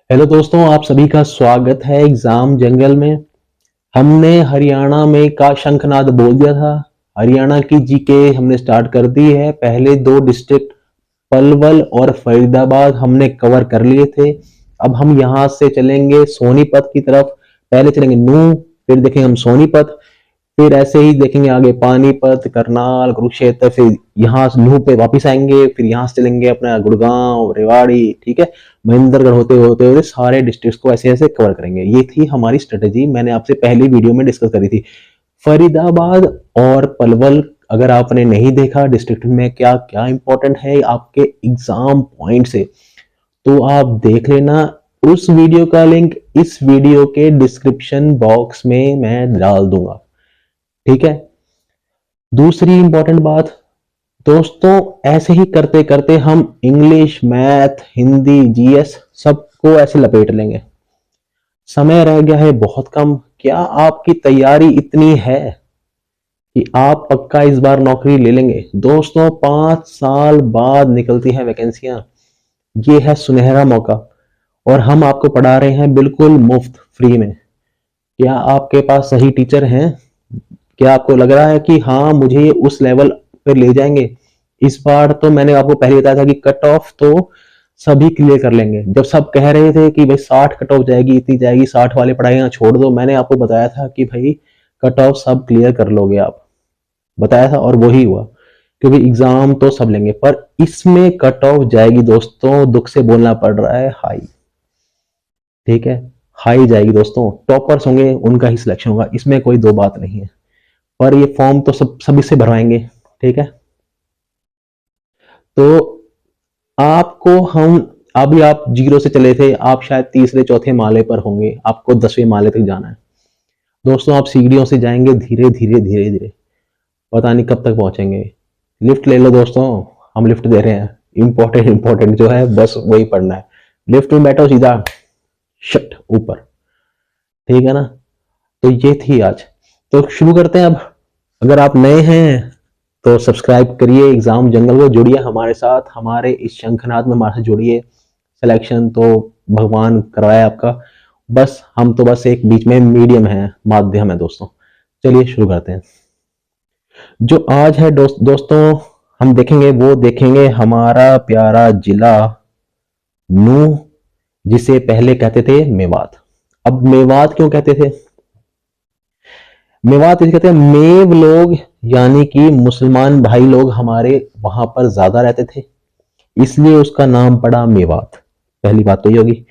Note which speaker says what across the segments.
Speaker 1: Hello दोस्तों, आप सभी का स्वागत है एग्जाम जंगल में। हमने हरियाणा में का शंखनाद बोल दिया था। हरियाणा की जीके हमने स्टार्ट कर दी है। पहले दो डिस्ट्रिक्ट पलवल और फरीदाबाद हमने कवर कर लिए थे। अब हम यहाँ से चलेंगे सोनीपत की तरफ। पहले चलेंगे नूह, फिर देखेंगे हम सोनीपत, फिर ऐसे ही देखेंगे आगे पानीपत, करनाल, कुरुक्षेत्र, फिर यहाँ से नूह पे वापस आएंगे, फिर यहाँ से चलेंगे अपना गुड़गांव, रेवाड़ी, ठीक है, महेंद्रगढ़ होते होते होते सारे डिस्ट्रिक्ट्स को ऐसे ऐसे कवर करेंगे। ये थी हमारी स्ट्रेटेजी, मैंने आपसे पहली वीडियो में डिस्कस करी थी। फरीदाबाद और पलवल अगर आपने नहीं देखा डिस्ट्रिक्ट में क्या क्या इंपॉर्टेंट है आपके एग्जाम पॉइंट से, तो आप देख लेना। उस वीडियो का लिंक इस वीडियो के डिस्क्रिप्शन बॉक्स में मैं डाल दूंगा, ठीक है। दूसरी इंपॉर्टेंट बात दोस्तों, ऐसे ही करते करते हम इंग्लिश, मैथ, हिंदी, जीएस सबको ऐसे लपेट लेंगे। समय रह गया है बहुत कम। क्या आपकी तैयारी इतनी है कि आप पक्का इस बार नौकरी ले लेंगे? दोस्तों 5 साल बाद निकलती है वैकेंसियां। ये है सुनहरा मौका और हम आपको पढ़ा रहे हैं बिल्कुल मुफ्त फ्री में। क्या आपके पास सही टीचर हैं? क्या आपको लग रहा है कि हाँ मुझे ये उस लेवल पे ले जाएंगे? इस बार तो मैंने आपको पहले बताया था कि कट ऑफ तो सभी क्लियर कर लेंगे। जब सब कह रहे थे कि भाई 60 कट ऑफ जाएगी, इतनी जाएगी, 60 वाले पढ़ाई छोड़ दो, मैंने आपको बताया था कि भाई कट ऑफ सब क्लियर कर लोगे आप, बताया था और वही हुआ। क्योंकि एग्जाम तो सब लेंगे पर इसमें कट ऑफ जाएगी दोस्तों, दुख से बोलना पड़ रहा है, हाई, ठीक है, हाई जाएगी दोस्तों। टॉपर्स होंगे उनका ही सिलेक्शन होगा, इसमें कोई दो बात नहीं है। पर ये फॉर्म तो सब सभी से भरवाएंगे, ठीक है। तो आपको हम, अभी आप जीरो से चले थे, आप शायद तीसरे चौथे माले पर होंगे, आपको 10वें माले तक जाना है। दोस्तों आप सीढ़ियों से जाएंगे धीरे धीरे धीरे धीरे, पता नहीं कब तक पहुंचेंगे। लिफ्ट ले लो दोस्तों, हम लिफ्ट दे रहे हैं। इंपॉर्टेंट इंपॉर्टेंट जो है बस वही पढ़ना है। लिफ्ट में बैठो सीधा शट ऊपर, ठीक है ना। तो ये थी आज। तो शुरू करते हैं अब। अगर आप नए हैं तो सब्सक्राइब करिए एग्जाम जंगल को, जुड़िए हमारे साथ, हमारे इस शंखनाद में हमारे से जुड़िए। सिलेक्शन तो भगवान करवाए आपका, बस हम तो बस एक बीच में मीडियम है, माध्यम है दोस्तों। चलिए शुरू करते हैं। जो आज है दोस्तों हम देखेंगे, वो देखेंगे हमारा प्यारा जिला नूह, जिसे पहले कहते थे मेवात। अब मेवात क्यों कहते थे? मेवात इसे कहते हैं, मेव लोग यानी कि मुसलमान भाई लोग हमारे वहां पर ज्यादा रहते थे, इसलिए उसका नाम पड़ा मेवात। पहली बात तो ये होगी।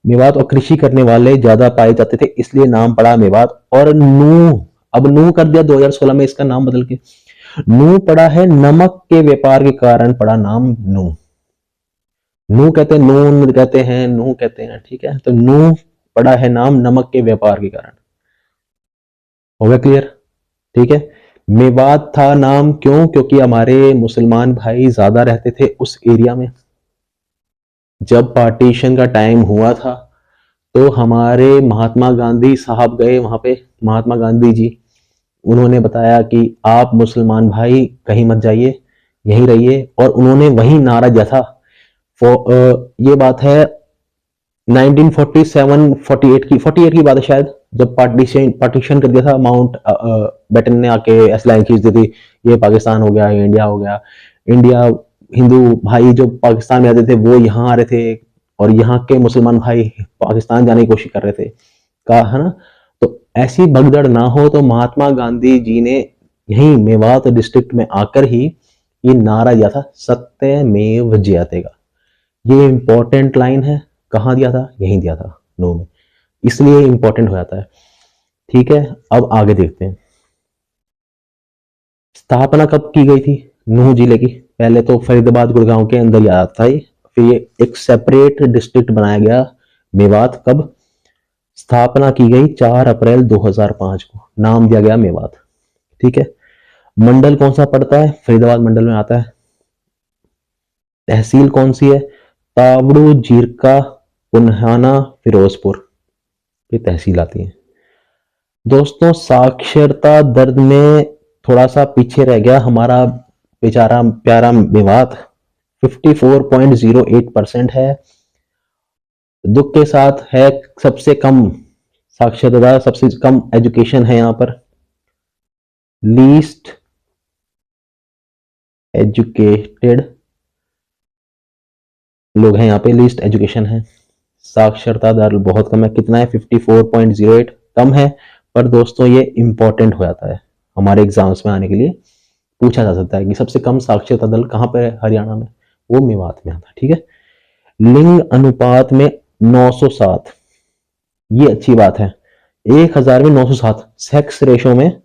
Speaker 1: मेवात और कृषि करने वाले ज्यादा पाए जाते थे, इसलिए नाम पड़ा मेवात। और नूह, अब नूह कर दिया 2016 में इसका नाम बदल के। नूह पड़ा है नमक के व्यापार के कारण पड़ा नाम नूह। नूह कहते हैं, नून कहते हैं, नूह कहते हैं, ठीक है। तो नूह पड़ा है नाम नमक के व्यापार के कारण। हो गया क्लियर? ठीक है। मेवात था नाम क्यों? क्योंकि हमारे मुसलमान भाई ज्यादा रहते थे उस एरिया में। जब पार्टीशन का टाइम हुआ था तो हमारे महात्मा गांधी साहब गए वहां पे, महात्मा गांधी जी, उन्होंने बताया कि आप मुसलमान भाई कहीं मत जाइए, यहीं रहिए। और उन्होंने वही नारा दिया था। ये बात है 1947-48 की बात है शायद, जब पार्टीशन कर दिया था। माउंट बेटन ने आके ऐसी लाइन खींच दी थी, ये पाकिस्तान हो गया, ये इंडिया हो गया। इंडिया, हिंदू भाई जो पाकिस्तान में आते थे वो यहाँ आ रहे थे, और यहाँ के मुसलमान भाई पाकिस्तान जाने की कोशिश कर रहे थे, कहा है ना। तो ऐसी भगदड़ ना हो तो महात्मा गांधी जी ने यही मेवात डिस्ट्रिक्ट में आकर ही ये नारा दिया था, सत्यमेव जयते का। ये इंपॉर्टेंट लाइन है। कहाँ दिया था? यहीं दिया था, नो में, इसलिए इंपॉर्टेंट हो जाता है, ठीक है। अब आगे देखते हैं। स्थापना कब की गई थी नूह जिले की? पहले तो फरीदाबाद गुड़गांव के अंदर ही आता था ये, फिर ये एक सेपरेट डिस्ट्रिक्ट बनाया गया मेवात। कब स्थापना की गई? 4 अप्रैल 2005 को नाम दिया गया मेवात, ठीक है। मंडल कौन सा पड़ता है? फरीदाबाद मंडल में आता है। तहसील कौन सी है? तावड़ू, जीरका, पुन्हाना, फिरोजपुर, ये तहसील आती है। दोस्तों साक्षरता दर में थोड़ा सा पीछे रह गया हमारा बेचारा प्यारा मेवात, 54.08% है। दुख के साथ है सबसे कम साक्षरता, सबसे कम एजुकेशन है यहाँ पर, लीस्ट एजुकेटेड लोग हैं यहाँ पे, लीस्ट एजुकेशन है। साक्षरता दर बहुत कम है, कितना है 54.08, कम है, पर दोस्तों ये इंपॉर्टेंट हो जाता है हमारे एग्जाम्स में आने के लिए, पूछा जा सकता है कि सबसे कम साक्षरता दर कहाँ पर है हरियाणा में, वो मेवात में आता है। ठीक है, लिंग अनुपात में 907, ये अच्छी बात है, 1000 में 907, सेक्स रेशो में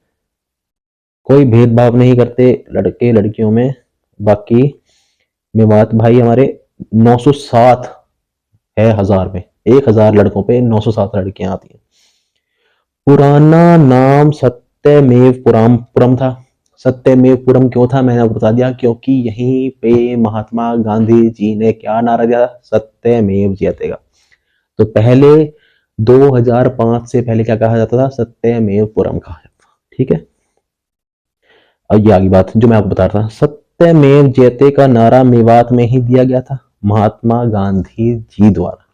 Speaker 1: कोई भेदभाव नहीं करते लड़के लड़कियों में। बाकी मेवात भाई हमारे 907 है, 1000 में 1000 लड़कों पे 907 लड़कियां आती हैं। पुराना नाम सत्यमेवपुरम था। सत्यमेवपुरम क्यों था, मैंने आपको बता दिया, क्योंकि यहीं पे महात्मा गांधी जी ने क्या नारा दिया, सत्यमेव जयते। तो पहले 2005 से पहले क्या कहा जाता था, सत्यमेवपुरम कहा जाता था। ठीक है, अब ये आगे बात जो मैं आपको बता रहा था, सत्यमेव जयते का नारा मेवात में ही दिया गया था महात्मा गांधी जी द्वारा।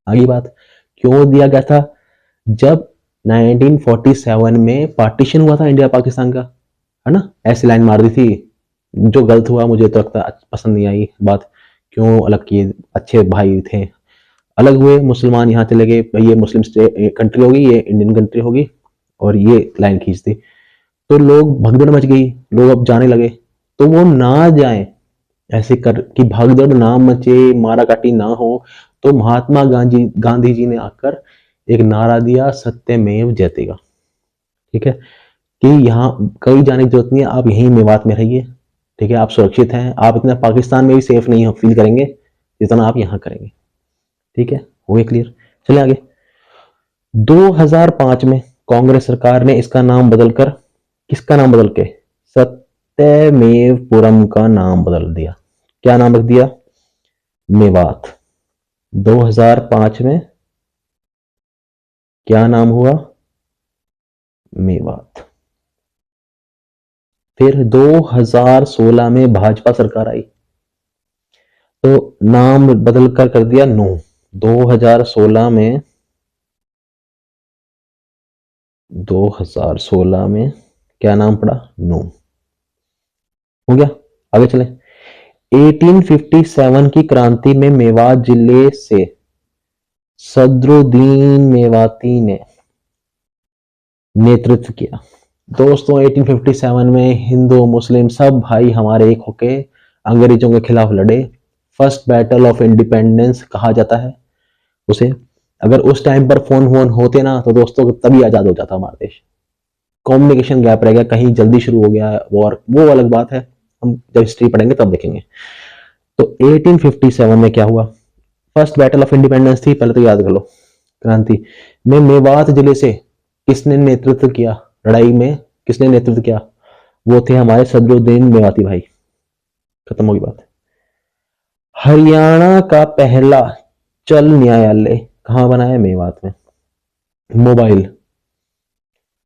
Speaker 1: आगे बात, क्यों दिया गया था, जब 1947 में पार्टीशन हुआ था इंडिया पाकिस्तान का, है ना, ऐसी लाइन मार दी थी, जो गलत हुआ मुझे तो लगता पसंद नहीं आई बात, क्यों अलग किए, अच्छे भाई थे, अलग हुए, मुसलमान यहाँ चले गए, ये मुस्लिम कंट्री होगी, ये इंडियन कंट्री होगी, और ये लाइन खींच दी, तो लोग भगदड़ मच गई, लोग अब जाने लगे, तो वो ना जाए ऐसे कर कि भगदड़ ना मचे, मारा काटी ना हो, तो महात्मा गांधी जी ने आकर एक नारा दिया, सत्यमेव जयते का। ठीक है, कि यहाँ कहीं जाने की जरूरत नहीं है, आप यहीं मेवात में रहिए। ठीक है, आप सुरक्षित हैं, आप इतना पाकिस्तान में भी सेफ नहीं फील करेंगे जितना आप यहाँ करेंगे। ठीक है, हो गया क्लियर। चलिए आगे, 2005 में कांग्रेस सरकार ने इसका नाम बदलकर, किसका नाम बदल के, सत्यमेवपुरम का नाम बदल दिया। क्या नाम रख दिया, मेवात। 2005 में क्या नाम हुआ, मेवात। फिर 2016 में भाजपा सरकार आई, तो नाम बदल कर दिया नू। 2016 में 2016 में क्या नाम पड़ा, नू। हो गया, आगे चले। 1857 की क्रांति में मेवात जिले से सदरुद्दीन मेवाती ने नेतृत्व किया। दोस्तों 1857 में हिंदू मुस्लिम सब भाई हमारे एक होके अंग्रेजों के खिलाफ लड़े, फर्स्ट बैटल ऑफ इंडिपेंडेंस कहा जाता है उसे। अगर उस टाइम पर फोन वोन होते ना तो दोस्तों तभी आजाद हो जाता हमारा देश, कम्युनिकेशन गैप रह गया, कहीं जल्दी शुरू हो गया वॉर, वो अलग बात है, हम जब हिस्ट्री पढ़ेंगे तब देखेंगे। तो 1857 में क्या हुआ, फर्स्ट बैटल ऑफ इंडिपेंडेंस थी, पहले तो याद कर लो, क्रांति में मेवात जिले से किसने नेतृत्व किया, लड़ाई में किसने नेतृत्व किया, वो थे हमारे सदरुद्दीन मेवाती भाई। खत्म होगी बात। हरियाणा का पहला चल न्यायालय कहां बना है, मेवात में। मोबाइल,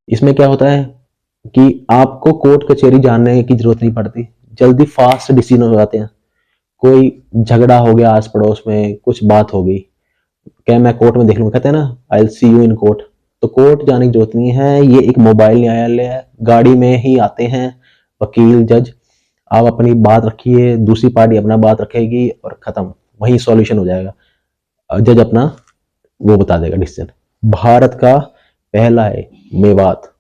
Speaker 1: इसमें क्या होता है कि आपको कोर्ट कचहरी जाने की जरूरत नहीं पड़ती, जल्दी फास्ट डिसीजन हो जाते हैं। कोई झगड़ा हो गया आस पड़ोस में, कुछ बात हो गई, क्या मैं कोर्ट में देख लूंगा, कहते हैं ना I will see you in court, तो कोर्ट जाने की जरूरत नहीं है, ये एक मोबाइल न्यायालय है, गाड़ी में ही आते हैं वकील जज, आप अपनी बात रखिए, दूसरी पार्टी अपना बात रखेगी और खत्म, वही सॉल्यूशन हो जाएगा, जज अपना वो बता देगा डिसीजन। भारत का पहला है मेवात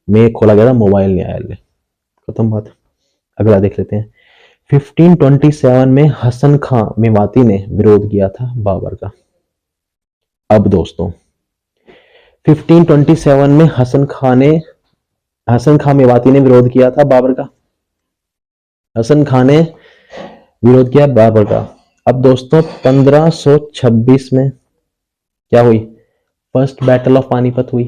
Speaker 1: में खोला गया था मोबाइल न्यायालय। खत्म बात, अगला देख लेते हैं। 1527 में हसन खां मेवाती ने विरोध किया था बाबर का। अब दोस्तों 1527 में हसन खां मेवाती ने विरोध किया था बाबर का, हसन खां ने विरोध किया बाबर का। अब दोस्तों 1526 में क्या हुई, फर्स्ट बैटल ऑफ पानीपत हुई,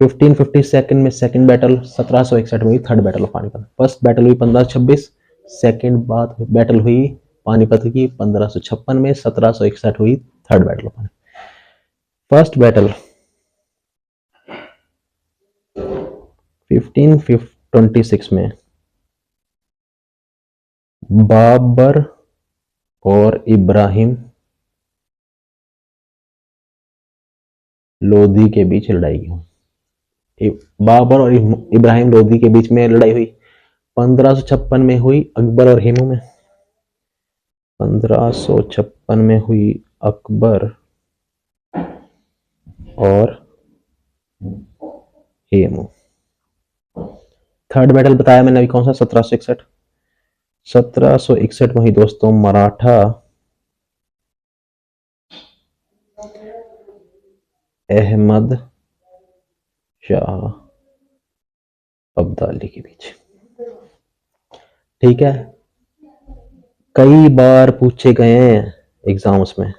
Speaker 1: 1552 में सेकंड बैटल, 1761 में हुई third battle of Panipat. First battle हुई 1526, सेकंड बात बैटल हुई पानीपत की 1556 में, 1761 हुई third battle of Panipat. First battle 1526 में बाबर और इब्राहिम लोधी के बीच लड़ाई हुई। बाबर और इब्राहिम लोधी के बीच में लड़ाई हुई 1556 में हुई अकबर और हेमू में। 1556 में हुई अकबर और हेमू। थर्ड बैटल बताया मैंने अभी कौन सा, 1761। 1761 में हुई दोस्तों मराठा अहमद शाह अब्दाली के बीच। ठीक है, कई बार पूछे गए हैं एग्जाम्स में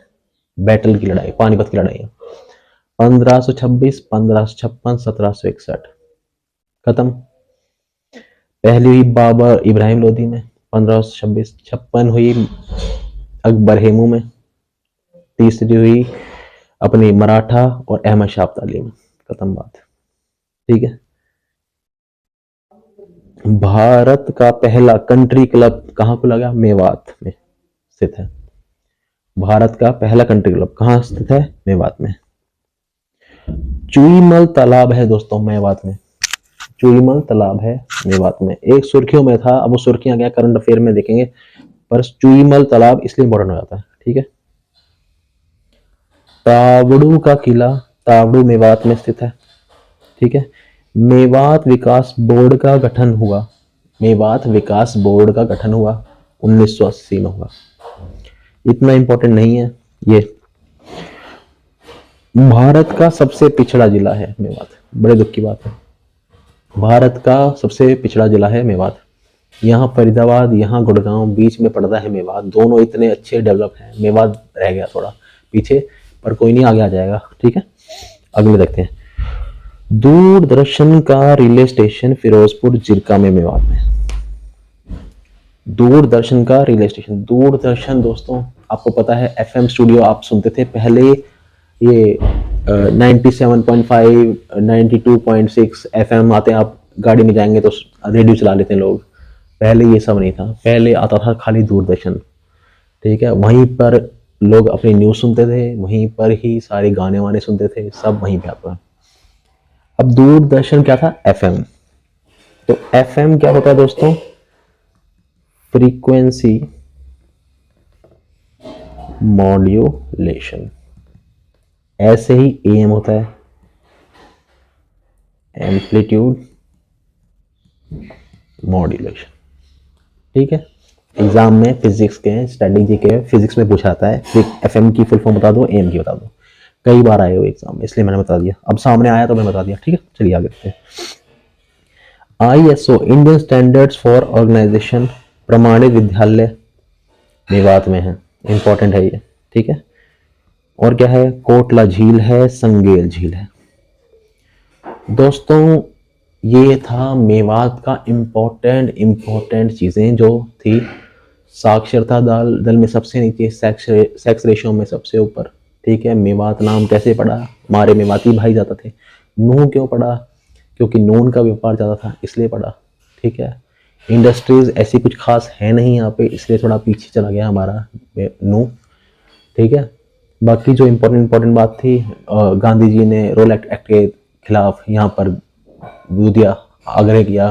Speaker 1: बैटल की लड़ाई, पानीपत की लड़ाई 1526, 1556, 1761। खत्म। पहली हुई बाबर इब्राहिम लोधी में 1526, 56 हुई अकबर हेमू में, तीसरी हुई अपनी मराठा और अहमद शाह अब्दाली में। खत्म बात। ठीक है, भारत का पहला कंट्री क्लब कहाँ खुला गया? मेवात में स्थित है। भारत का पहला कंट्री क्लब कहाँ स्थित है? मेवात में। चुईमल तालाब है दोस्तों मेवात में, चुईमल तालाब है मेवात में। एक सुर्खियों में था, अब वो सुर्खियां क्या करंट अफेयर में देखेंगे, पर चुईमल तालाब इसलिए इंपॉर्टेंट हो जाता है। ठीक है, तावड़ू का किला, तावड़ू मेवात में स्थित है। ठीक है, मेवात विकास बोर्ड का गठन हुआ, मेवात विकास बोर्ड का गठन हुआ 1980 में हुआ। इतना इंपॉर्टेंट नहीं है ये। भारत का सबसे पिछड़ा जिला है मेवात, बड़े दुख की बात है। भारत का सबसे पिछड़ा जिला है मेवात। यहाँ फरीदाबाद, यहाँ गुड़गांव, बीच में पड़ता है मेवात। दोनों इतने अच्छे डेवलप हैं, मेवात रह गया थोड़ा पीछे, पर कोई नहीं, आगे आ जाएगा। ठीक है, अगले देखते हैं। दूरदर्शन का रिले स्टेशन फिरोजपुर जिरका में मेवात में। दूरदर्शन का रिले स्टेशन, दूरदर्शन दोस्तों आपको पता है एफएम स्टूडियो आप सुनते थे पहले, ये 97.5 92.6 एफएम आते हैं, आप गाड़ी में जाएंगे तो रेडियो चला लेते हैं लोग। पहले ये सब नहीं था, पहले आता था खाली दूरदर्शन। ठीक है, वहीं पर लोग अपनी न्यूज़ सुनते थे, वहीं पर ही सारे गाने वाने सुनते थे, सब वहीं पे आता। अब दूरदर्शन क्या था? एफएम। तो एफएम क्या होता है दोस्तों? Frequency modulation. ऐसे ही एएम होता है, एम्पलीट्यूड मॉड्यूलेशन। ठीक है, एग्जाम में फिजिक्स के, स्टैटिक के फिजिक्स में पूछा जाता है, एफएम की फुल फॉर्म बता दो, एएम की बता दो। कई बार आए हो एग्जाम में, इसलिए मैंने बता दिया, अब सामने आया तो मैं बता दिया। ठीक है, चलिए आगे देखते हैं। ISO Indian standards for organization प्रमाणित विद्यालय मेवात में है, इंपॉर्टेंट है ये। ठीक है, और क्या है? कोटला झील है, संगेल झील है। दोस्तों ये था मेवात का इंपॉर्टेंट चीजें जो थी। साक्षरता दल में सबसे नीचे, सेक्स रेशियो में सबसे ऊपर। ठीक है, मेवात नाम कैसे पड़ा? हमारे मेवाती भाई जाते थे। नूह क्यों पड़ा? क्योंकि नून का व्यापार ज़्यादा था, इसलिए पड़ा। ठीक है, इंडस्ट्रीज ऐसी कुछ खास है नहीं यहाँ पे, इसलिए थोड़ा पीछे चला गया हमारा नूह। ठीक है, बाकी जो इम्पोर्टेंट बात थी, गांधी जी ने रोल एक्ट के खिलाफ यहाँ पर वो दिया, आग्रह किया।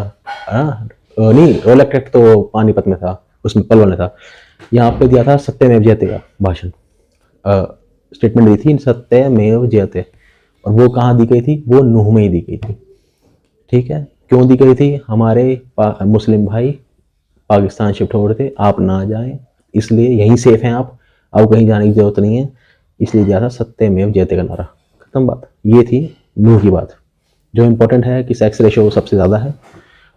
Speaker 1: नहीं, रोल एक्ट तो पानीपत में था, उसमें पलवल में था। यहाँ पे दिया था सत्यमेव जयते का भाषण, स्टेटमेंट दी थी सत्यमेव जयते, और वो कहाँ दी गई थी? वो नूह में ही दी गई थी। ठीक है, क्यों दी गई थी? हमारे मुस्लिम भाई पाकिस्तान शिफ्ट हो रहे थे, आप ना जाएं, इसलिए यहीं सेफ हैं आप, अब कहीं जाने की जरूरत नहीं है, इसलिए दिया था सत्यमेव जयते का नारा। खत्म बात। ये थी नूह की बात। जो इंपॉर्टेंट है कि सेक्स रेशियो सबसे ज़्यादा है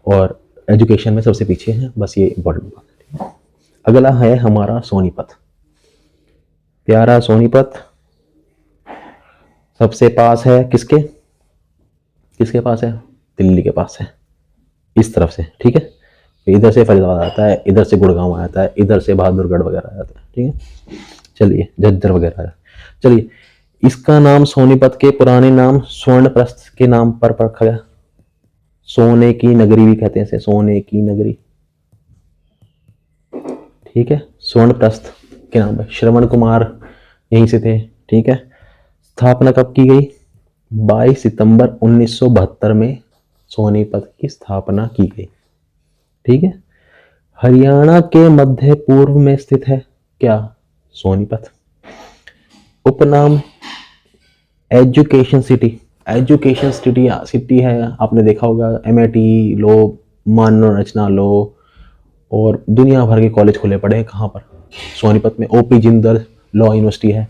Speaker 1: और एजुकेशन में सबसे पीछे है, बस ये इंपॉर्टेंट बात है। अगला है हमारा सोनीपत। प्यारा सोनीपत सबसे पास है किसके? किसके पास है? दिल्ली के पास है, इस तरफ से। ठीक है, इधर से फरीदाबाद आता है, इधर से गुड़गांव आता है, इधर से बहादुरगढ़ वगैरह आता है। ठीक है, चलिए झज्जर वगैरह आया। चलिए, इसका नाम सोनीपत के पुराने नाम स्वर्णप्रस्थ के नाम पर रखा गया। सोने की नगरी भी कहते हैं इसे, सोने की नगरी। ठीक है, स्वर्णप्रस्थ के नाम पर श्रवण कुमार यहीं से थे। ठीक है, स्थापना कब की गई? 22 सितंबर 1972 में सोनीपत की स्थापना की गई। ठीक है। हरियाणा के मध्य पूर्व में स्थित है क्या? सोनीपत। उपनाम education city. Education city city है, आपने देखा होगा MIT लो, मनोरचना लो, और दुनिया भर के कॉलेज खुले पड़े हैं कहाँ पर? सोनीपत में। OP जिंदल लॉ यूनिवर्सिटी है,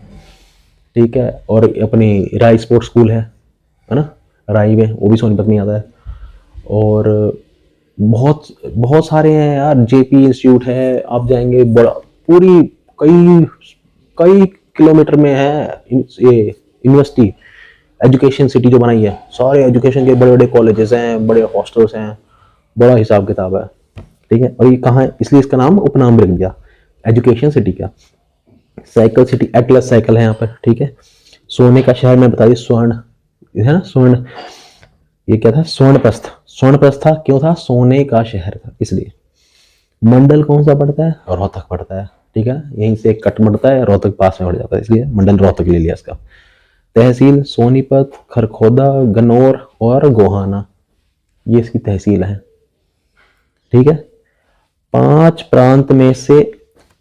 Speaker 1: ठीक है, और अपनी राय स्पोर्ट्स स्कूल है ना, राई में, वो भी सोनीपत में आता है। और बहुत बहुत सारे हैं यार, JP इंस्टीट्यूट है, आप जाएंगे बड़ा, पूरी कई कई किलोमीटर में है ये यूनिवर्सिटी। एजुकेशन सिटी जो बनाई है, सारे एजुकेशन के बड़े बड़े कॉलेजेस हैं, बड़े हॉस्टल्स हैं, बड़ा हिसाब किताब है। ठीक है, और ये कहाँ है, इसलिए इसका नाम उपनाम रख दिया एजुकेशन सिटी का। साइकिल सिटी, एटलस साइकिल है यहाँ पर। ठीक है। सोने का शहर में बताइए, स्वर्ण है ना, स्वर्ण, ये क्या था? स्वर्णप्रस्थ। स्वर्णप्रस्थ था, क्यों था? सोने का शहर था इसलिए। मंडल कौन सा पड़ता है? रोहतक पड़ता है। ठीक है, यहीं से एक कट मरता है, रोहतक पास में पड़ जाता है, इसलिए मंडल रोहतक ले लिया इसका। तहसील सोनीपत, खरखोदा, गन्नौर और गोहाना, ये इसकी तहसील है। ठीक है। 5 प्रांत में से,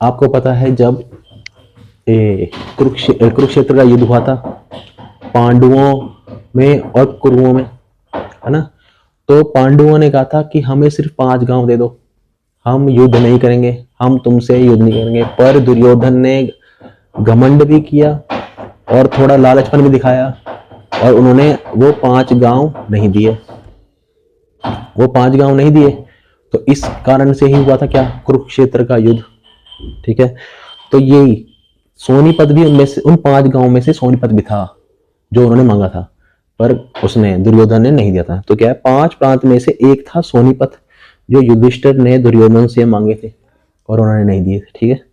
Speaker 1: आपको पता है जब कुरुक्षेत्र का युद्ध हुआ था पांडवों में और कुरुओं में, है ना, तो पांडवों ने कहा था कि हमें सिर्फ 5 गांव दे दो, हम युद्ध नहीं करेंगे, हम तुमसे युद्ध नहीं करेंगे। पर दुर्योधन ने घमंड भी किया और थोड़ा लालचपन भी दिखाया, और उन्होंने वो 5 गांव नहीं दिए, वो 5 गांव नहीं दिए। तो इस कारण से ही हुआ था क्या? कुरुक्षेत्र का युद्ध। ठीक है, तो यही सोनीपत भी उनमें से, उन 5 गांव में से सोनीपत भी था जो उन्होंने मांगा था, पर उसने, दुर्योधन ने नहीं दिया था। तो क्या है, 5 प्रांत में से एक था सोनीपत, जो युधिष्ठिर ने दुर्योधन से मांगे थे और उन्होंने नहीं दिए थे। ठीक है।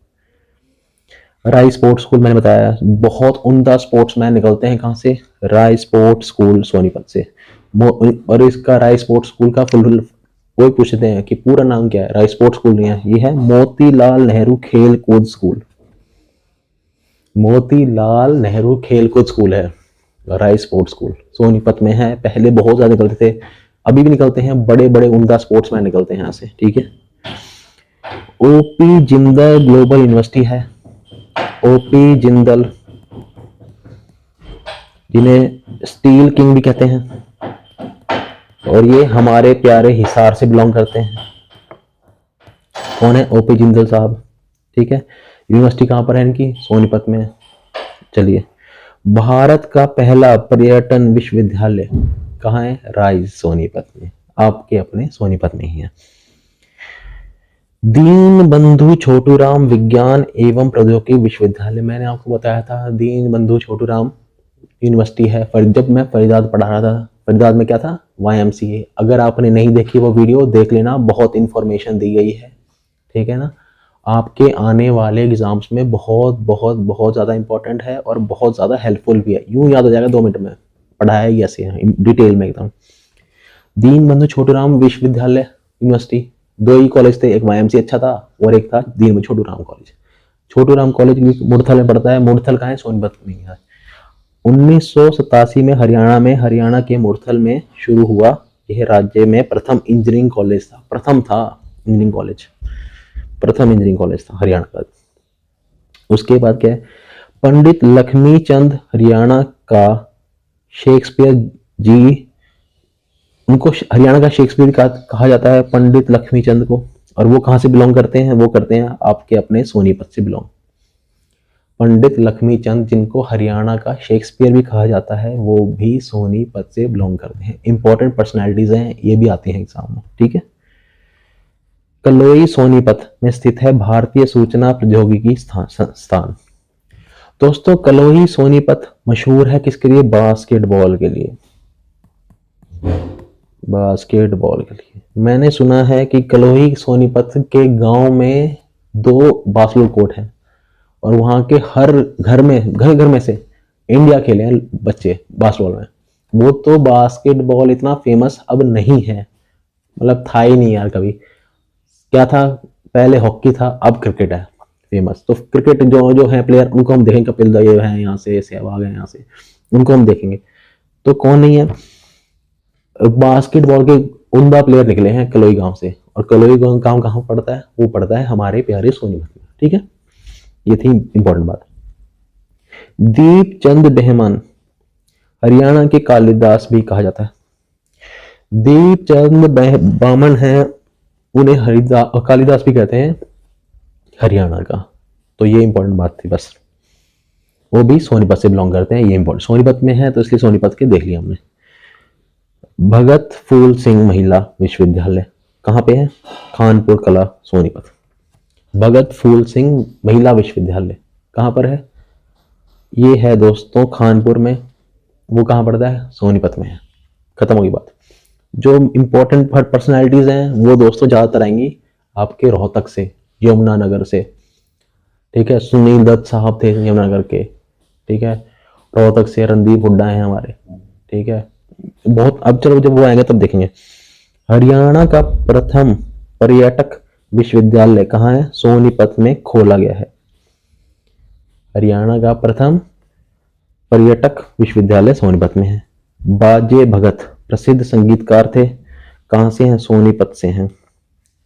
Speaker 1: राय स्पोर्ट्स स्कूल मैंने बताया, बहुत उम्दा स्पोर्ट्समैन निकलते हैं कहाँ से? राय स्पोर्ट्स स्कूल सोनीपत से। और इसका राय स्पोर्ट्स स्कूल का फुल, कोई पूछते हैं कि पूरा नाम क्या है, राय स्पोर्ट्स स्कूल नहीं है, ये है मोतीलाल नेहरू खेल कूद स्कूल। मोतीलाल नेहरू खेल कूद स्कूल है राय स्पोर्ट्स स्कूल, सोनीपत में है। पहले बहुत ज्यादा निकलते थे, अभी भी निकलते हैं, बड़े बड़े उम्दा स्पोर्ट्समैन निकलते हैं यहाँ से। ठीक है। OP जिंदल ग्लोबल यूनिवर्सिटी है, OP जिंदल, जिन्हें स्टील किंग भी कहते हैं, और ये हमारे प्यारे हिसार से बिलोंग करते हैं। कौन है? OP जिंदल साहब। ठीक है। यूनिवर्सिटी कहाँ पर है इनकी? सोनीपत में। चलिए, भारत का पहला पर्यटन विश्वविद्यालय कहाँ है? राय सोनीपत में, आपके अपने सोनीपत में ही है। दीन बंधु छोटूराम विज्ञान एवं प्रौद्योगिकी विश्वविद्यालय, मैंने आपको बताया था दीन बंधु छोटूराम यूनिवर्सिटी है। जब मैं फरीदाबाद पढ़ा रहा था, फरीदाबाद में क्या था? YMCA। अगर आपने नहीं देखी वो वीडियो, देख लेना, बहुत इंफॉर्मेशन दी गई है। ठीक है ना, आपके आने वाले एग्जाम्स में बहुत बहुत बहुत ज़्यादा इंपॉर्टेंट है और बहुत ज़्यादा हेल्पफुल भी है। यूं याद हो जाएगा 2 मिनट में, पढ़ाया है ऐसे डिटेल में एकदम। दीन बंधु छोटूराम विश्वविद्यालय यूनिवर्सिटी, 2 ही कॉलेज थे, एक YMCA अच्छा था और एक था दीन बंधु छोटूराम कॉलेज। छोटूराम कॉलेज मुरथल में पड़ता है। मुरथल कहाँ है? सोनीपत में है। 1987 में हरियाणा के मुरथल में शुरू हुआ। यह राज्य में प्रथम इंजीनियरिंग कॉलेज था, प्रथम था इंजीनियरिंग कॉलेज, प्रथम इंजीनियरिंग कॉलेज था हरियाणा का। उसके बाद क्या है? पंडित लक्ष्मी चंद हरियाणा का शेक्सपियर जी, उनको हरियाणा का शेक्सपियर कहा जाता है, पंडित लक्ष्मी चंद को। और वो कहाँ से बिलोंग करते हैं? वो करते हैं आपके अपने सोनीपत से बिलोंग। पंडित लक्ष्मी चंद, जिनको हरियाणा का शेक्सपियर भी कहा जाता है, वो भी सोनीपत से बिलोंग करते हैं। इंपॉर्टेंट पर्सनैलिटीज हैं, ये भी आती हैं एग्जाम में। ठीक है। कलोई सोनीपत में स्थित है भारतीय सूचना प्रौद्योगिकी संस्थान। दोस्तों, कलोई सोनीपत मशहूर है किसके लिए? बास्केटबॉल के लिए। बास्केटबॉल के लिए मैंने सुना है कि कलोई सोनीपत के गांव में 2 बास्केटबॉल कोर्ट हैं, और वहां के हर घर में से इंडिया खेले हैं बच्चे बास्केटबॉल में। वो तो बास्केटबॉल इतना फेमस अब नहीं है, मतलब था ही नहीं यार कभी। क्या था? पहले हॉकी था, अब क्रिकेट है फेमस। तो क्रिकेट जो जो है प्लेयर, उनको हम देखेंगे, कपिल देव है यहाँ से, सहवाग है यहाँ से, उनको हम देखेंगे। तो कौन नहीं है? बास्केटबॉल के उम्दा प्लेयर निकले हैं कलोई गांव से, और कलोई गांव कहाँ पड़ता है? वो पड़ता है हमारे प्यारे सोनीपत में। ठीक है, ये थी इंपॉर्टेंट बात। दीप चंद बेहमान हरियाणा के कालिदास भी कहा जाता है। दीप चंद बामन है, उन्हें कालिदास भी कहते हैं हरियाणा का। तो ये इंपॉर्टेंट बात थी बस। वो भी सोनीपत से बिलोंग करते हैं, ये इंपॉर्टेंट, सोनीपत में है तो इसलिए सोनीपत के देख लिया हमने। भगत फूल सिंह महिला विश्वविद्यालय कहाँ पे है? खानपुर कला सोनीपत। भगत फूल सिंह महिला विश्वविद्यालय कहाँ पर है? ये है दोस्तों खानपुर में। वो कहाँ पड़ता है? सोनीपत में है। खत्म होगी बात। जो इंपॉर्टेंट पर्सनालिटीज हैं वो दोस्तों ज़्यादातर आएंगी आपके रोहतक से, यमुनानगर से। ठीक है, सुनील दत्त साहब थे यमुनानगर के। ठीक है, रोहतक से रणदीप हुड्डा हैं हमारे। ठीक है, बहुत। अब चलो जब वो आएंगे तब देखेंगे। हरियाणा का प्रथम पर्यटक विश्वविद्यालय कहाँ है? सोनीपत में खोला गया है। हरियाणा का प्रथम पर्यटक विश्वविद्यालय सोनीपत में है। बाजे भगत प्रसिद्ध संगीतकार थे, कहाँ से हैं? सोनीपत से हैं।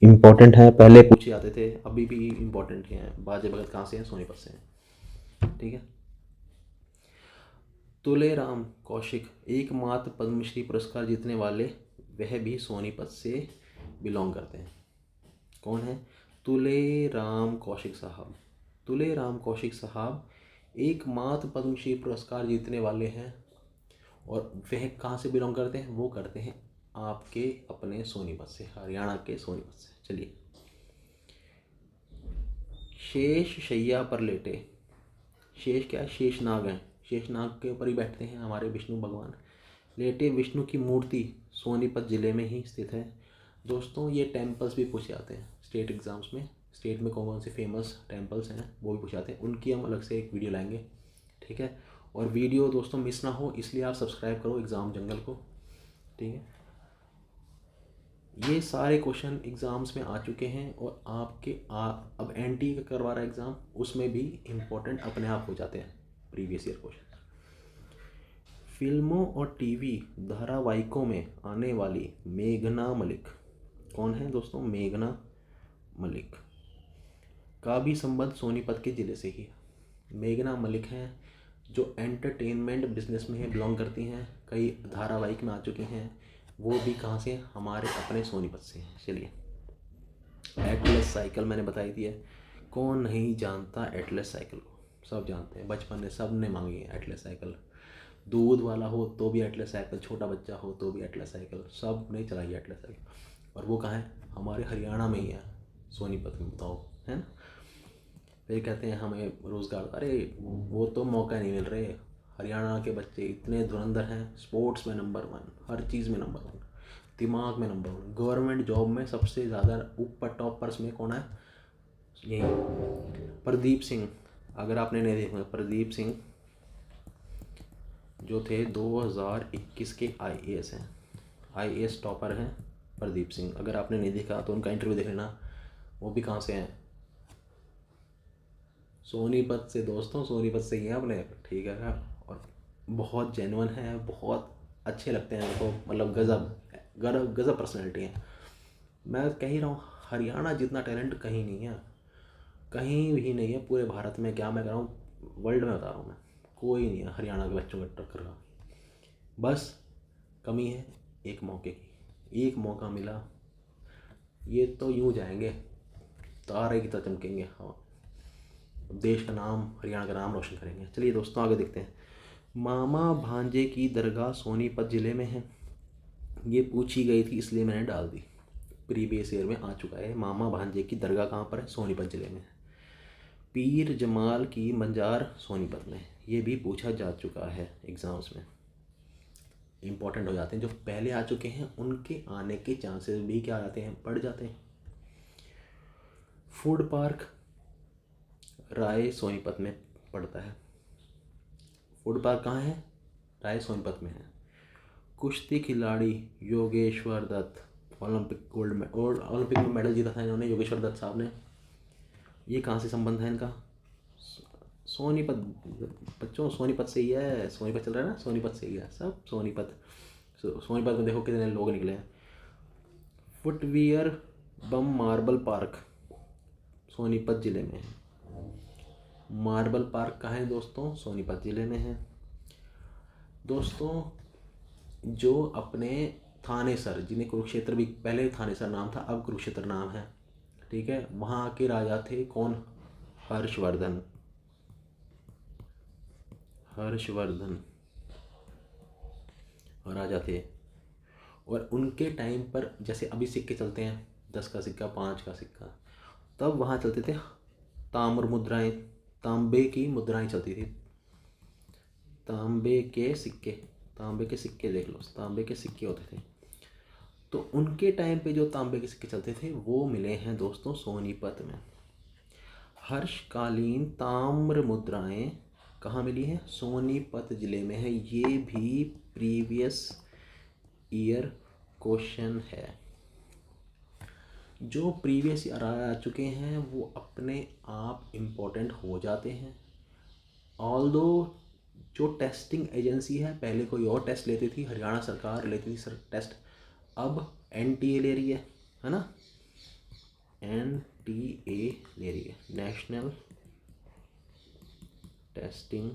Speaker 1: इंपॉर्टेंट है, पहले पूछे जाते थे, अभी भी इंपॉर्टेंट हैं। बाजे भगत कहाँ से हैं? सोनीपत से हैं। ठीक है। तुलेराम कौशिक एकमात्र पद्मश्री पुरस्कार जीतने वाले, वह भी सोनीपत से बिलोंग करते हैं। कौन है? तुलेराम कौशिक साहब। तुलेराम कौशिक साहब एकमात्र पद्मश्री पुरस्कार जीतने वाले हैं, और वह कहाँ से बिलोंग करते हैं? वो करते हैं आपके अपने सोनीपत से, हरियाणा के सोनीपत से। चलिए, शेष शैया पर लेटे, शेष क्या है? शेषनाग है, शेषनाग के ऊपर ही बैठते हैं हमारे विष्णु भगवान। लेटे विष्णु की मूर्ति सोनीपत जिले में ही स्थित है। दोस्तों ये टेम्पल्स भी पूछे जाते हैं स्टेट एग्जाम्स में। स्टेट में कौन कौन से फेमस टेम्पल्स हैं वो भी पूछे जाते हैं, उनकी हम अलग से एक वीडियो लाएंगे। ठीक है, और वीडियो दोस्तों मिस ना हो इसलिए आप सब्सक्राइब करो एग्ज़ाम जंगल को। ठीक है, ये सारे क्वेश्चन एग्ज़ाम्स में आ चुके हैं, और आपके अब एनटी का करवा रहा है एग्ज़ाम, उसमें भी इम्पोर्टेंट अपने आप हो जाते हैं प्रीवियस ईयर क्वेश्चन। फिल्मों और टीवी धारावाहिकों में आने वाली मेघना मलिक कौन है दोस्तों? मेघना मलिक का भी संबंध सोनीपत के ज़िले से ही है। मेघना मलिक हैं जो एंटरटेनमेंट बिजनेस में बिलोंग करती हैं, कई धारावाहिक में आ चुकी हैं। वो भी कहाँ से? हमारे अपने सोनीपत से हैं। चलिए, एटलस साइकिल मैंने बताई दी है। कौन नहीं जानता एटलस साइकिल को? सब जानते हैं, बचपन में सब ने मांगी है एटलस साइकिल। दूध वाला हो तो भी एटलस साइकिल, छोटा बच्चा हो तो भी एटलस साइकिल, सब ने चलाई है एटलस साइकिल। और वो कहाँ है? हमारे हरियाणा में ही है, सोनीपत में। बताओ, है ना। फिर कहते हैं हमें रोज़गार, अरे वो तो मौका नहीं मिल रहे। हरियाणा के बच्चे इतने धुरंधर हैं, स्पोर्ट्स में नंबर 1, हर चीज़ में नंबर 1, दिमाग में नंबर 1, गवर्नमेंट जॉब में सबसे ज़्यादा ऊपर टॉपर्स में कौन है? यही प्रदीप सिंह। अगर आपने नहीं देखा, प्रदीप सिंह जो थे 2021 के आईएएस हैं, आईएएस टॉपर हैं प्रदीप सिंह। अगर आपने नहीं देखा तो उनका इंटरव्यू देख लेना। वो भी कहाँ से हैं? सोनीपत से दोस्तों, सोनीपत से ही हैं अपने। ठीक है, और बहुत जेन्युइन है, बहुत अच्छे लगते हैं उनको, मतलब गजब गजब पर्सनैलिटी है। मैं कह ही रहा हूँ, हरियाणा जितना टैलेंट कहीं नहीं है, कहीं भी नहीं है पूरे भारत में। क्या मैं कह रहा हूँ, वर्ल्ड में बता रहा हूँ मैं, कोई नहीं है हरियाणा के बच्चों के टक्कर का। बस कमी है एक मौके की, एक मौका मिला, ये तो यूँ जाएंगे, तारे की तरह चमकेंगे। हाँ, देश का नाम, हरियाणा का नाम रोशन करेंगे। चलिए दोस्तों आगे देखते हैं। मामा भांजे की दरगाह सोनीपत ज़िले में है। ये पूछी गई थी इसलिए मैंने डाल दी, प्रीवियस ईयर में आ चुका है। मामा भांजे की दरगाह कहाँ पर है? सोनीपत ज़िले में है। पीर जमाल की मंजार सोनीपत में, ये भी पूछा जा चुका है एग्ज़ाम्स में। इंपॉर्टेंट हो जाते हैं, जो पहले आ चुके हैं उनके आने के चांसेस भी क्या आ जाते हैं? बढ़ जाते हैं। फूड पार्क राय सोनीपत में पड़ता है। फूड पार्क कहाँ है? राय सोनीपत में है। कुश्ती खिलाड़ी योगेश्वर दत्त ओलंपिक गोल्ड में और ओलंपिक में मेडल जीता था इन्होंने, योगेश्वर दत्त साहब ने। ये कहाँ से संबंध है इनका? सोनीपत बच्चों, सोनीपत से ही है, सोनीपत चल रहा है ना, सोनीपत से ही है सब, सोनीपत। सोनीपत में देखो कितने लोग निकले हैं। फुटवियर बम मार्बल पार्क सोनीपत ज़िले में है। मार्बल पार्क कहाँ है दोस्तों? सोनीपत ज़िले में है। दोस्तों जो अपने थानेसर, जिन्हें कुरुक्षेत्र भी पहले थानेसर नाम था, अब कुरुक्षेत्र नाम है, ठीक है, वहाँ के राजा थे कौन? हर्षवर्धन। हर्षवर्धन राजा थे। और उनके टाइम पर जैसे अभी सिक्के चलते हैं, 10 का सिक्का, 5 का सिक्का, तब वहाँ चलते थे ताम्र मुद्राएं, तांबे की मुद्राएं चलती थी। तांबे के सिक्के, तांबे के सिक्के देख लो, तांबे के सिक्के होते थे। तो उनके टाइम पे जो तांबे के सिक्के चलते थे वो मिले हैं दोस्तों सोनीपत में। हर्षकालीन ताम्र मुद्राएं कहाँ मिली हैं? सोनीपत ज़िले में है। ये भी प्रीवियस ईयर क्वेश्चन है। जो प्रीवियस ईयर आ चुके हैं वो अपने आप इम्पोर्टेंट हो जाते हैं। ऑल्दो जो टेस्टिंग एजेंसी है, पहले कोई और टेस्ट लेती थी, हरियाणा सरकार लेती थी टेस्ट, अब NTA ले रही है ना, NTA ले रही है, नेशनल टेस्टिंग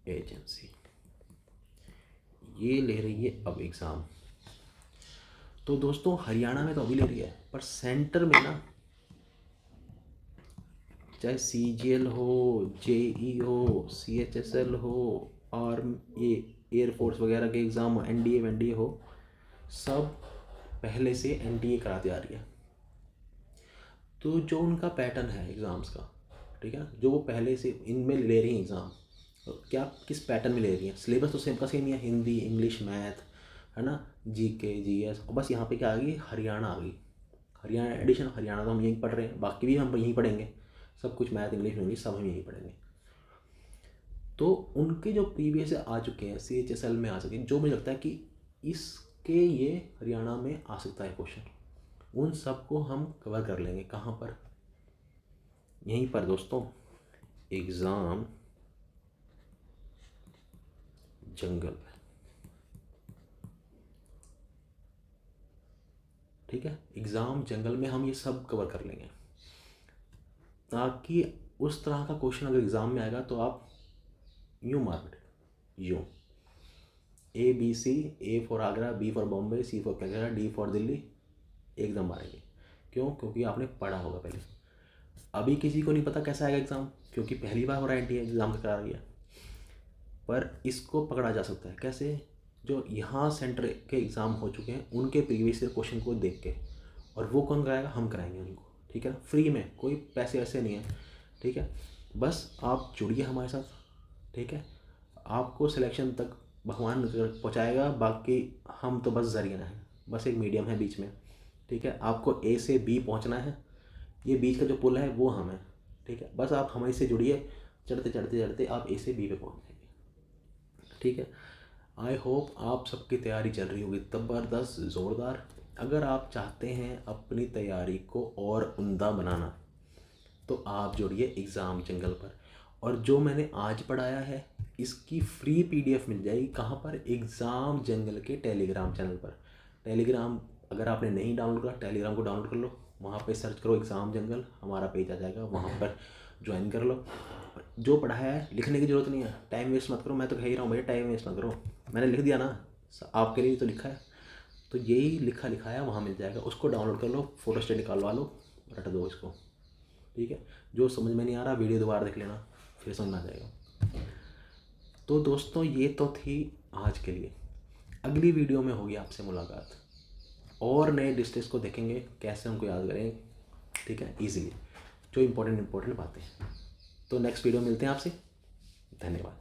Speaker 1: एजेंसी, ये ले रही है अब एग्ज़ाम। तो दोस्तों हरियाणा में तो अभी ले रही है, पर सेंटर में ना, चाहे CGL हो, JE हो, CHSL हो, और ये एयरफोर्स वगैरह के एग्ज़ाम हो, NDA हो, सब पहले से NTA कराती आ रही है। तो जो उनका पैटर्न है एग्ज़ाम्स का, ठीक है, जो वो पहले से इनमें ले रही हैं एग्ज़ाम, तो क्या किस पैटर्न में ले रही हैं? सिलेबस तो सेम का सेम ही है, हिंदी, इंग्लिश, मैथ, है ना, GK GS, और बस यहाँ पे क्या आ गई? हरियाणा आ गई, हरियाणा एडिशन। हरियाणा तो हम यहीं पढ़ रहे हैं, बाकी भी हम यहीं पढ़ेंगे, सब कुछ मैथ, इंग्लिश सब हम यहीं पढ़ेंगे। तो उनके जो प्रीवियस आ चुके हैं, CHSL में आ चुके हैं, जो मुझे लगता है कि इसके ये हरियाणा में आ सकता है क्वेश्चन, उन सबको हम कवर कर लेंगे। कहाँ पर? यहीं पर दोस्तों, एग्ज़ाम जंगल, ठीक है, एग्ज़ाम जंगल में हम ये सब कवर कर लेंगे, ताकि उस तरह का क्वेश्चन अगर एग्ज़ाम में आएगा तो आप यूँ मार यूँ, ABC, A for Agra, B for Bombay, C for Calcutta, D for Delhi, एकदम मारेंगे। क्यों? क्योंकि आपने पढ़ा होगा पहले। अभी किसी को नहीं पता कैसा आएगा एग्ज़ाम, क्योंकि पहली बार हो रहा है NTA एग्ज़ाम करा रही है, पर इसको पकड़ा जा सकता है कैसे? जो यहाँ सेंटर के एग्ज़ाम हो चुके हैं उनके प्रीवियस ईयर क्वेश्चन को देख के, और वो कौन कराएगा? हम कराएंगे उनको, ठीक है, फ्री में, कोई पैसे वैसे नहीं है, ठीक है, बस आप जुड़िए हमारे साथ, ठीक है, आपको सिलेक्शन तक भगवान पहुँचाएगा, बाकी हम तो बस जरिया हैं, बस एक मीडियम है बीच में, ठीक है, आपको A से B पहुँचना है, ये बीच का जो पुल है वो हम है, ठीक है, बस आप हमारे से जुड़िए, चढ़ते चढ़ते चढ़ते आप A से B पे पहुँच जाएंगे, ठीक है। आई होप आप सबकी तैयारी चल रही होगी ज़बरदस्त, ज़ोरदार। अगर आप चाहते हैं अपनी तैयारी को और उम्दा बनाना, तो आप जुड़िए एग्ज़ाम जंगल पर, और जो मैंने आज पढ़ाया है इसकी फ्री PDF मिल जाएगी। कहाँ पर? एग्ज़ाम जंगल के टेलीग्राम चैनल पर। टेलीग्राम अगर आपने नहीं डाउनलोड करा, टेलीग्राम को डाउनलोड कर लो, वहाँ पे सर्च करो एग्ज़ाम जंगल, हमारा पेज आ जाएगा, वहाँ पर ज्वाइन कर लो। जो पढ़ाया है लिखने की ज़रूरत नहीं है, टाइम वेस्ट मत करो, मैं तो कह ही रहा हूँ भैया, टाइम वेस्ट मत करो, मैंने लिख दिया ना, आपके लिए तो लिखा है, तो यही लिखा लिखाया वहाँ मिल जाएगा, उसको डाउनलोड कर लो, फोटो स्टेट निकालवा लो, रट दो इसको, ठीक है। जो समझ में नहीं आ रहा वीडियो दोबारा देख लेना, फिर समझ में आ जाएगा। तो दोस्तों ये तो थी आज के लिए, अगली वीडियो में होगी आपसे मुलाकात, और नए डिस्ट्रिक्ट को देखेंगे कैसे उनको याद करें, ठीक है, ईजीली, जो इम्पोर्टेंट बातें हैं। तो नेक्स्ट वीडियो मिलते हैं आपसे, धन्यवाद।